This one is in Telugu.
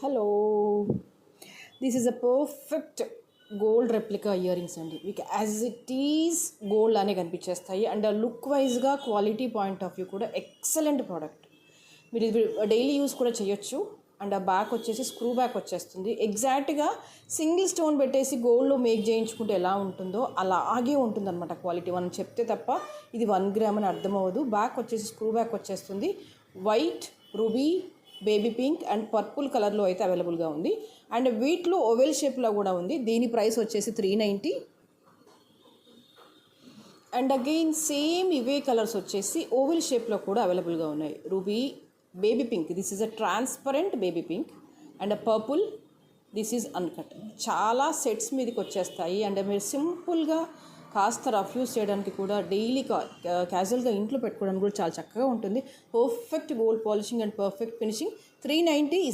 Hello, this is a perfect gold replica ear rings అండి. మీకు యాజ్ ఇట్ ఈజ్ గోల్డ్ అనే కనిపించేస్తాయి. అండ్ లుక్ వైజ్గా క్వాలిటీ పాయింట్ ఆఫ్ వ్యూ కూడా ఎక్సలెంట్ ప్రోడక్ట్. మీరు ఇది డైలీ యూస్ కూడా చేయొచ్చు. అండ్ ఆ బ్యాక్ వచ్చేసి స్క్రూ బ్యాక్ వచ్చేస్తుంది. ఎగ్జాక్ట్గా సింగిల్ స్టోన్ పెట్టేసి గోల్డ్లో మేక్ చేయించుకుంటే ఎలా ఉంటుందో అలాగే ఉంటుందన్నమాట క్వాలిటీ. మనం చెప్తే తప్ప ఇది 1 గ్రామ్ అని అర్థం అవ్వదు. బ్యాక్ వచ్చేసి స్క్రూ బ్యాక్ వచ్చేస్తుంది. White, ruby, baby pink and purple కలర్లో అయితే అవైలబుల్గా ఉంది. అండ్ వీటిలో ఓవెల్ షేప్లో కూడా ఉంది. దీని ప్రైస్ వచ్చేసి 390. అండ్ అగైన్ సేమ్ ఇవే కలర్స్ వచ్చేసి ఓవెల్ షేప్లో కూడా అవైలబుల్గా ఉన్నాయి. Ruby, baby pink, this is a transparent baby pink. And purple, this is uncut. చాలా సెట్స్ మీదకి వచ్చేస్తాయి. అండ్ మీరు సింపుల్గా కాస్త రఫ్ యూస్ చేయడానికి కూడా డైలీ క్యాజువల్గా ఇంట్లో పెట్టుకోవడానికి కూడా చాలా చక్కగా ఉంటుంది. Perfect gold polishing and perfect finishing. 390